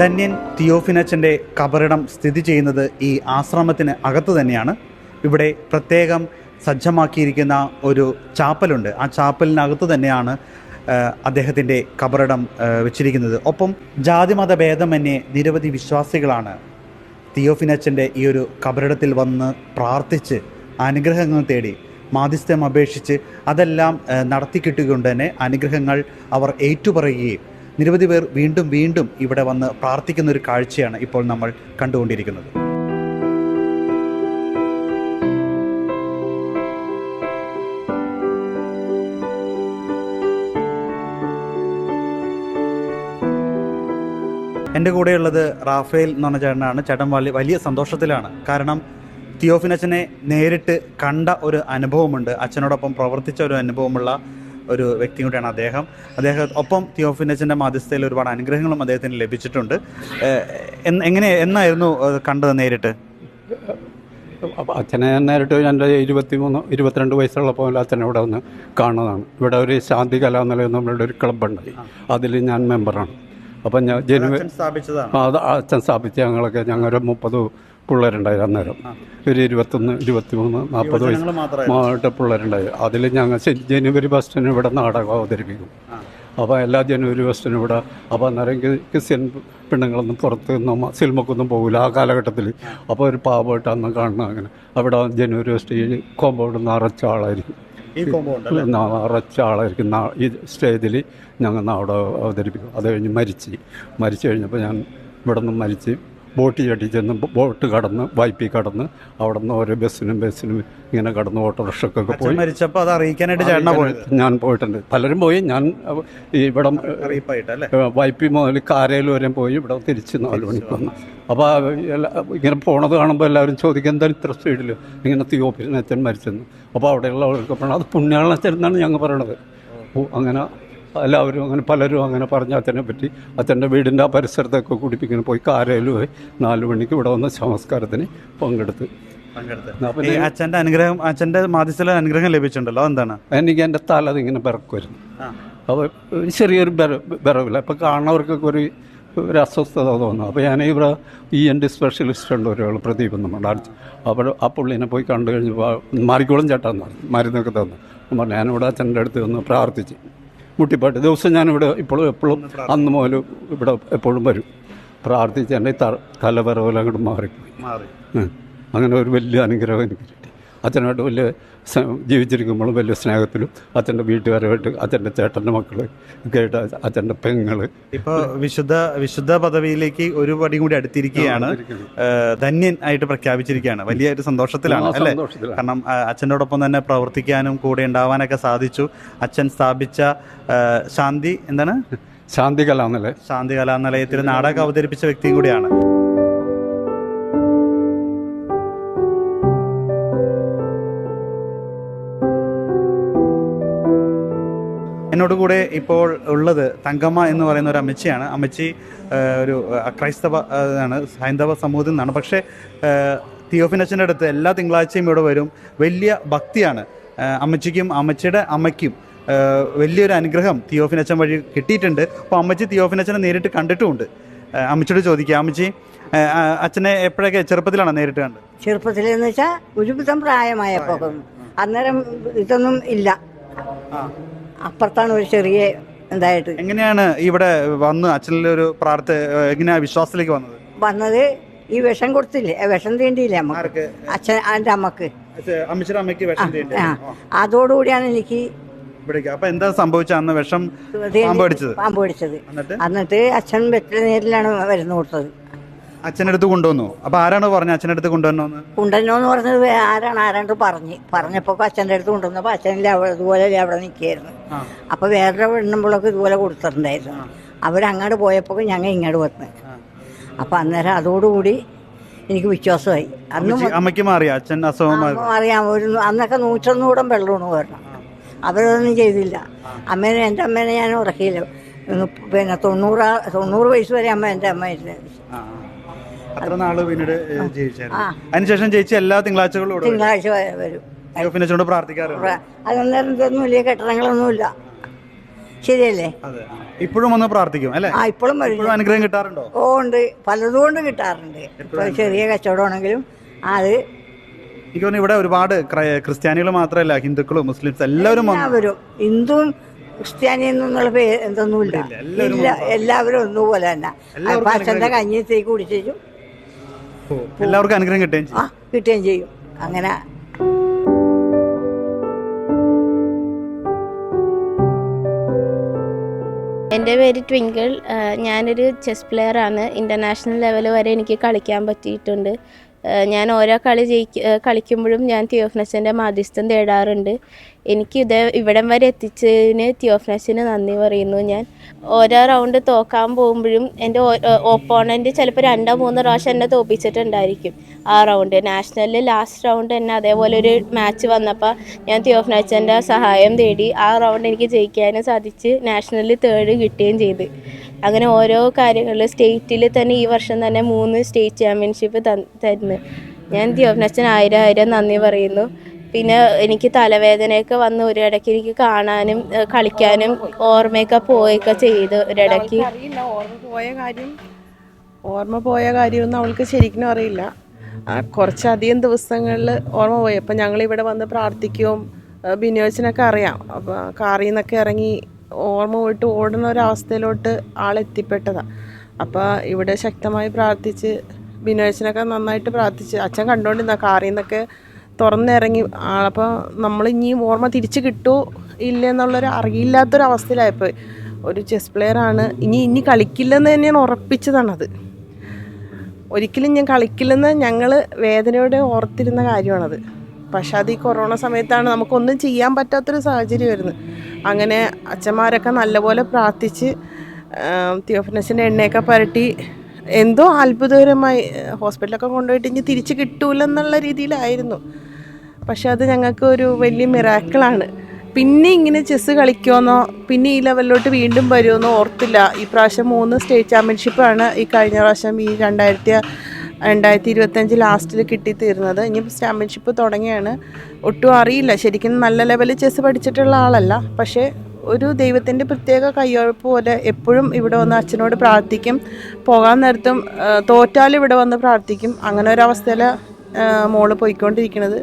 ധന്യൻ തിയോഫിനച്ചൻ്റെ കബറിടം സ്ഥിതി ചെയ്യുന്നത് ഈ ആശ്രമത്തിന് അകത്ത് തന്നെയാണ്. ഇവിടെ പ്രത്യേകം സജ്ജമാക്കിയിരിക്കുന്ന ഒരു ചാപ്പലുണ്ട്. ആ ചാപ്പലിനകത്ത് തന്നെയാണ് അദ്ദേഹത്തിൻ്റെ കബറിടം വെച്ചിരിക്കുന്നത്. ഒപ്പം ജാതിമത ഭേദമന്യേ നിരവധി വിശ്വാസികളാണ് തിയോഫിനച്ചൻ്റെ ഈ ഒരു കബറിടത്തിൽ വന്ന് പ്രാർത്ഥിച്ച് അനുഗ്രഹങ്ങൾ തേടി മാധ്യസ്ഥ്യം അപേക്ഷിച്ച് അതെല്ലാം നടത്തിക്കിട്ടുകൊണ്ട് തന്നെ അനുഗ്രഹങ്ങൾ അവർ ഏറ്റുപറയുകയും നിരവധി പേർ വീണ്ടും വീണ്ടും ഇവിടെ വന്ന് പ്രാർത്ഥിക്കുന്ന ഒരു കാഴ്ചയാണ് ഇപ്പോൾ നമ്മൾ കണ്ടുകൊണ്ടിരിക്കുന്നത്. എൻ്റെ കൂടെയുള്ളത് റാഫേൽ എന്ന് പറഞ്ഞ ചേട്ടനാണ്. ചേട്ടൻ വലിയ സന്തോഷത്തിലാണ്. കാരണം തിയോഫിനച്ചനെ നേരിട്ട് കണ്ട ഒരു അനുഭവമുണ്ട്, അച്ഛനോടൊപ്പം പ്രവർത്തിച്ച ഒരു അനുഭവമുള്ള ഒരു വ്യക്തി കൂടിയാണ് അദ്ദേഹം. ഒപ്പം തിയോഫിനച്ചൻ്റെ മാധ്യസ്ഥയിൽ ഒരുപാട് അനുഗ്രഹങ്ങളും അദ്ദേഹത്തിന് ലഭിച്ചിട്ടുണ്ട്. എന്നായിരുന്നു കണ്ടത് നേരിട്ട്? അച്ഛനെ നേരിട്ട് എൻ്റെ 22 വയസ്സുള്ളപ്പോൾ അച്ഛനെ ഇവിടെ വന്ന് കാണുന്നതാണ്. ഇവിടെ ഒരു ശാന്തി കലാനിലയം നമ്മളുടെ ഒരു ക്ലബ്ബുണ്ട്, അതിൽ ഞാൻ മെമ്പറാണ്. അപ്പം ഞാൻ അച്ഛൻ സ്ഥാപിച്ച ഞങ്ങളൊരു 30 പിള്ളേരുണ്ടായി. അന്നേരം ഒരു 21, 23, 40 വയസ്സ് പിള്ളേരുണ്ടായി. അതിൽ ഞങ്ങൾ ജനുവരി ഫസ്റ്റിന് ഇവിടെ നാടകം അവതരിപ്പിക്കും. അപ്പോൾ എല്ലാ ജനുവരി ഫസ്റ്റിനും ഇവിടെ. അപ്പോൾ അന്നേരം ക്രിസ്ത്യൻ പെണ്ണുങ്ങളൊന്നും പുറത്ത് സിനിമക്കൊന്നും പോകില്ല ആ കാലഘട്ടത്തിൽ. അപ്പോൾ ഒരു പാവമായിട്ട് അന്ന് കാണണം. അങ്ങനെ അവിടെ ജനുവരി ഫസ്റ്റ് കോമ്പൗണ്ട് നിറച്ച ആളായിരിക്കും, നിറച്ച ആളായിരിക്കും. ഈ സ്റ്റേജിൽ ഞങ്ങൾ നാടകം അവതരിപ്പിക്കും. അത് കഴിഞ്ഞ് മരിച്ചു കഴിഞ്ഞപ്പോൾ ഞാൻ ഇവിടെ നിന്ന് മരിച്ച് ബോട്ട് ചട്ടി ചെന്ന് ബോട്ട് കടന്ന് വൈപ്പി കടന്ന് അവിടെ നിന്ന് ഓരോ ബസ്സിനും ഇങ്ങനെ കടന്ന് ഓട്ടോറിക്ഷക്കൊക്കെ പോയി മരിച്ചപ്പോൾ അത് അറിയിക്കാനായിട്ട് ഞാൻ പോയിട്ടുണ്ട്. പലരും പോയി. ഞാൻ ഇവിടെ വൈപ്പി മുതൽ കാരയിൽ വരെ പോയി. ഇവിടെ തിരിച്ച് 4 മണിക്ക് വന്നു. അപ്പോൾ ഇങ്ങനെ പോണത് കാണുമ്പോൾ എല്ലാവരും ചോദിക്കും, എന്തായാലും ഇത്ര സ്പീഡിൽ ഇങ്ങനെ തിയോഫിനച്ചൻ മരിച്ചെന്ന്. അപ്പോൾ അവിടെയുള്ളവർക്ക് പറഞ്ഞാൽ അത് പുണ്യാളച്ചൻ എന്നാണ് ഞങ്ങൾ പറയണത്. അങ്ങനെ എല്ലാവരും അങ്ങനെ പലരും അങ്ങനെ പറഞ്ഞ അച്ഛനെ പറ്റി. അച്ഛൻ്റെ വീടിൻ്റെ ആ പരിസരത്തൊക്കെ കുടിപ്പിങ്ങനെ പോയി കാരയിൽ പോയി 4 മണിക്ക് ഇവിടെ വന്ന സംസ്കാരത്തിന് പങ്കെടുത്ത്. അച്ഛൻ്റെ അനുഗ്രഹം, അച്ഛൻ്റെ മാധ്യസ്ഥ അനുഗ്രഹം ലഭിച്ചിട്ടുണ്ടല്ലോ, എന്താണ്? എനിക്ക് എൻ്റെ തല അതിങ്ങനെ വിറക്കുമായിരുന്നു. അപ്പോൾ ചെറിയൊരു വിറവില്ല. അപ്പോൾ കാണുന്നവർക്കൊക്കെ ഒരു അസ്വസ്ഥത തോന്നുന്നു. അപ്പോൾ ഞാൻ ഇവിടെ ENT സ്പെഷ്യലിസ്റ്റ് ഉണ്ട് ഒരാൾ, പ്രദീപ് നമ്മുടെ. അപ്പോൾ ആ പുള്ളിനെ പോയി കണ്ടു കഴിഞ്ഞപ്പോൾ മാറിക്കോളും ചേട്ടാന്ന് പറഞ്ഞു, മരുന്നൊക്കെ തന്നു. പറഞ്ഞു ഞാനിവിടെ അച്ഛൻ്റെ അടുത്ത് വന്ന് പ്രാർത്ഥിച്ച് മുട്ടിപ്പാട്ട് ദിവസം ഞാനിവിടെ എപ്പോഴും അന്ന് മുതൽ ഇവിടെ എപ്പോഴും വരും. പ്രാർത്ഥിച്ച് എൻ്റെ തലവിറവെല്ലാം അങ്ങോട്ട് മാറിപ്പോയി. അങ്ങനെ ഒരു വലിയ അനുഗ്രഹം എനിക്ക് കിട്ടി. അച്ഛനായിട്ട് വലിയ ജീവിച്ചിരിക്കുമ്പോഴും വലിയ സ്നേഹത്തിലും അച്ഛൻ്റെ വീട്ടുകാരുമായിട്ട് അച്ഛൻ്റെ ചേട്ടൻ്റെ മക്കൾ കേട്ട് അച്ഛൻ്റെ പെങ്ങൾ ഇപ്പോൾ വിശുദ്ധ പദവിയിലേക്ക് ഒരു പടി കൂടി അടുത്തിരിക്കുകയാണ്. ധന്യൻ ആയിട്ട് പ്രഖ്യാപിച്ചിരിക്കുകയാണ്. വലിയ ഒരു സന്തോഷത്തിലാണ് അല്ലേ? കാരണം അച്ഛനോടൊപ്പം തന്നെ പ്രവർത്തിക്കാനും കൂടെ ഉണ്ടാവാനൊക്കെ സാധിച്ചു. അച്ഛൻ സ്ഥാപിച്ച ശാന്തി കലാനിലയത്തിൽ നാടകം അവതരിപ്പിച്ച വ്യക്തിയും കൂടിയാണ്. എന്നോട് കൂടെ ഇപ്പോൾ ഉള്ളത് തങ്കമ്മ എന്ന് പറയുന്ന ഒരു അമ്മച്ചിയാണ്. അമ്മച്ചി ഒരു ക്രൈസ്തവ ഹൈന്ദവ സമൂഹത്തിൽ നിന്നാണ്. പക്ഷേ തിയോഫിനച്ചൻ്റെ അടുത്ത് എല്ലാ തിങ്കളാഴ്ചയും ഇവിടെ വരും. വലിയ ഭക്തിയാണ് അമ്മച്ചിക്കും അമ്മച്ചിയുടെ അമ്മയ്ക്കും. വലിയൊരു അനുഗ്രഹം തിയോഫിനച്ചൻ വഴി കിട്ടിയിട്ടുണ്ട്. അപ്പോൾ അമ്മച്ചി തിയോഫിനച്ചനെ നേരിട്ട് കണ്ടിട്ടുമുണ്ട്. അമ്മച്ചിയോട് ചോദിക്കുക, അമ്മച്ചി അച്ഛനെ എപ്പോഴൊക്കെ ചെറുപ്പത്തിലാണോ നേരിട്ട് കണ്ടത്? ചെറുപ്പത്തിലെന്ന് വെച്ചാൽ ഒരുവിധം പ്രായമായപ്പോൾ. അന്നേരം ഇതൊന്നും ഇല്ല. അപ്പുറത്താണ് ഒരു ചെറിയ ഇതായിട്ട്. എങ്ങനെയാണ് ഇവിടെ വന്ന് അച്ഛനിലെ ഒരു എങ്ങനെയാ വിശ്വാസത്തിലേക്ക് വന്നത്? ഈ വിഷം കൊടുത്തില്ലേ, വിഷം തീണ്ടിയില്ലേ അമ്മക്ക്, അച്ഛൻ എൻ്റെ അമ്മക്ക്, അമ്മച്ചിയുടെ അമ്മയ്ക്ക് വിഷം തീണ്ടി. അതോടുകൂടിയാണ് എനിക്ക്. അപ്പൊ എന്താ സംഭവിച്ചത്? അന്ന് വിഷം പാമ്പ് പിടിച്ചത്. എന്നിട്ട് അച്ഛൻ വെറ്റിനറിയിലാണ് മരുന്ന് കൊടുത്തത്. അച്ഛനടുത്ത് കൊണ്ടുവന്നു. അപ്പൊ ആരാണ് പറഞ്ഞത് അച്ഛനടുത്ത് കൊണ്ടുവന്നോന്ന് പറഞ്ഞത്? ആരാണ്ട് പറഞ്ഞപ്പോ അച്ഛൻ്റെ അടുത്ത് കൊണ്ടുവന്നപ്പോ അച്ഛനില്ല ഇതുപോലെ അവിടെ നിൽക്കുകയായിരുന്നു. അപ്പൊ വേറെ പെണ്ണുമ്പോഴൊക്കെ ഇതുപോലെ കൊടുത്തിട്ടുണ്ടായിരുന്നു. അവരങ്ങോട്ട് പോയപ്പോ ഞങ്ങൾ ഇങ്ങോട്ട് വന്ന്. അപ്പൊ അന്നേരം അതോടുകൂടി എനിക്ക് വിശ്വാസമായി. അമ്മയ്ക്ക് മാറിയ അച്ഛൻ അസുഖം അറിയാം. അന്നൊക്കെ 101 കൂടം വെള്ളമാണ് വരണം. അവരതൊന്നും ചെയ്തില്ല. എൻ്റെ അമ്മേനെ ഞാൻ ഉറക്കിയില്ല. പിന്നെ 90 വയസ്സ് വരെ എൻ്റെ അമ്മ ഇരുന്നത്. അത്ര നാള് പിന്നീട് അതിനുശേഷം ചേച്ചി എല്ലാ തിങ്കളാഴ്ചകളും തിങ്കളാഴ്ച വരും. പ്രാർത്ഥിക്കാറുണ്ട്. അതൊന്നും വലിയ കെട്ടിടങ്ങളൊന്നുമില്ല. ശരിയല്ലേ? അതെ. ഇപ്പോഴും ഒന്ന് പ്രാർത്ഥിക്കും അല്ലേ? ഇപ്പോഴും വരും. ഇപ്പോഴും അനുഗ്രഹം കിട്ടാറുണ്ടോ? ഓ ഉണ്ട്, പലതും കൊണ്ട് കിട്ടാറുണ്ട്. ഇപ്പോൾ ചെറിയ കച്ചവടമാണെങ്കിലും അത് എനിക്ക് തോന്നുന്നു ഇവിടെ ഒരുപാട് ക്രിസ്ത്യാനികൾ മാത്രമല്ല, ഹിന്ദുക്കളും മുസ്ലിംസ് എല്ലാവരും ഹിന്ദുവും ക്രിസ്ത്യാനി എന്നുള്ള പേര് എന്തൊന്നുമില്ല. ഇല്ല, എല്ലാവരും ഒന്നുപോലെ തന്നെ. അപ്പൊ അച്ഛൻ്റെ കഞ്ഞിത്തേക്ക് കുടിച്ചു എല്ലാവർക്കും അനുഗ്രഹം കിട്ടുകയും ചെയ്യും. കിട്ടുകയും ചെയ്യും. അങ്ങനെ എൻ്റെ പേര് ട്വിങ്കിൾ. ഞാനൊരു ചെസ് പ്ലെയറാണ്. ഇൻ്റർനാഷണൽ ലെവൽ വരെ എനിക്ക് കളിക്കാൻ പറ്റിയിട്ടുണ്ട്. ഞാൻ ഓരോ കളിക്കുമ്പോഴും ഞാൻ തിയോഫ്നസിൻ്റെ മാധ്യസ്ഥം തേടാറുണ്ട്. എനിക്ക് ഇവിടം വരെ എത്തിച്ചതിന് തിയോഫ്നസിന് നന്ദി പറയുന്നു. ഞാൻ ഓരോ റൗണ്ട് തോക്കാൻ പോകുമ്പോഴും എൻ്റെ ഓപ്പോണൻറ്റ് ചിലപ്പോൾ 2-3 പ്രാവശ്യം എന്നെ തോൽപ്പിച്ചിട്ടുണ്ടായിരിക്കും. ആ റൗണ്ട് നാഷണലിൽ ലാസ്റ്റ് റൗണ്ട് തന്നെ അതേപോലെ ഒരു മാച്ച് വന്നപ്പോൾ ഞാൻ തിയോഫ്നസിൻ്റെ സഹായം തേടി ആ റൗണ്ട് എനിക്ക് ജയിക്കാനും സാധിച്ച് നാഷണലിൽ 3rd കിട്ടുകയും ചെയ്ത്. അങ്ങനെ ഓരോ കാര്യങ്ങളിൽ സ്റ്റേറ്റിൽ തന്നെ ഈ വർഷം തന്നെ 3 സ്റ്റേറ്റ് ചാമ്പ്യൻഷിപ്പ് തരുന്നു. ഞാൻ തിയോഫ്നസിന് 1000 നന്ദി പറയുന്നു. പിന്നെ എനിക്ക് തലവേദനയൊക്കെ വന്ന് ഒരിടയ്ക്ക് എനിക്ക് കാണാനും കളിക്കാനും ഓർമ്മയൊക്കെ പോയൊക്കെ ചെയ്തു. ഒരിടയ്ക്ക് ഓർമ്മ പോയ കാര്യമൊന്നും അവൾക്ക് ശരിക്കും അറിയില്ല. കുറച്ചധികം ദിവസങ്ങളിൽ ഓർമ്മ പോയി. അപ്പം ഞങ്ങളിവിടെ വന്ന് പ്രാർത്ഥിക്കുകയും ബിനോച്ചിനൊക്കെ അറിയാം. അപ്പോൾ കാറിൽ നിന്നൊക്കെ ഇറങ്ങി ഓർമ്മ പോയിട്ട് ഓടുന്ന ഒരവസ്ഥയിലോട്ട് ആളെത്തിപ്പെട്ടതാണ്. അപ്പോൾ ഇവിടെ ശക്തമായി പ്രാർത്ഥിച്ച് ബിനോച്ചിനൊക്കെ നന്നായിട്ട് പ്രാർത്ഥിച്ച് അച്ഛൻ കണ്ടുകൊണ്ടിരുന്ന കാറിൽ നിന്നൊക്കെ തുറന്നിറങ്ങി. അപ്പോൾ നമ്മൾ ഇനി ഓർമ്മ തിരിച്ച് കിട്ടുമോ ഇല്ലെന്നുള്ളൊരു അറിയില്ലാത്തൊരവസ്ഥയിലായിപ്പോയി. ഒരു ചെസ് പ്ലെയറാണ്, ഇനി കളിക്കില്ലെന്ന് തന്നെയാണ് ഉറപ്പിച്ചതാണത്. ഒരിക്കലും ഞാൻ കളിക്കില്ലെന്ന് ഞങ്ങൾ വേദനയോടെ ഓർത്തിരുന്ന കാര്യമാണത്. പക്ഷെ അത് ഈ കൊറോണ സമയത്താണ് നമുക്കൊന്നും ചെയ്യാൻ പറ്റാത്തൊരു സാഹചര്യം വരുന്നത്. അങ്ങനെ അച്ഛന്മാരൊക്കെ നല്ലപോലെ പ്രാർത്ഥിച്ച് തിയോഫ്നസിൻ്റെ എണ്ണയൊക്കെ പുരട്ടി എന്തോ അത്ഭുതകരമായി ഹോസ്പിറ്റലൊക്കെ കൊണ്ടുപോയിട്ട് ഇനി തിരിച്ച് കിട്ടൂലെന്നുള്ള രീതിയിലായിരുന്നു. പക്ഷെ അത് ഞങ്ങൾക്ക് ഒരു വലിയ മിറാക്കിളാണ്. പിന്നെ ഇങ്ങനെ ചെസ്സ് കളിക്കുമെന്നോ പിന്നെ ഈ ലെവലിലോട്ട് വീണ്ടും വരുമെന്നോ ഓർത്തില്ല. ഈ പ്രാവശ്യം 3 സ്റ്റേറ്റ് ചാമ്പ്യൻഷിപ്പാണ് ഈ കഴിഞ്ഞ പ്രാവശ്യം ഈ 2025 ലാസ്റ്റിൽ കിട്ടിത്തീർന്നത്. ഇനി ചാമ്പ്യൻഷിപ്പ് തുടങ്ങിയാണ്. ഒട്ടും അറിയില്ല, ശരിക്കും നല്ല ലെവലിൽ ചെസ്സ് പഠിച്ചിട്ടുള്ള ആളല്ല. പക്ഷേ ഒരു ദൈവത്തിൻ്റെ പ്രത്യേക കയ്യൊഴുപ്പ് പോലെ എപ്പോഴും ഇവിടെ വന്ന് അച്ഛനോട് പ്രാർത്ഥിക്കും. പോകാൻ നേരത്തും തോറ്റാലും ഇവിടെ വന്ന് പ്രാർത്ഥിക്കും. അങ്ങനെ ഒരവസ്ഥയിൽ മോള് പോയിക്കൊണ്ടിരിക്കുന്നത്.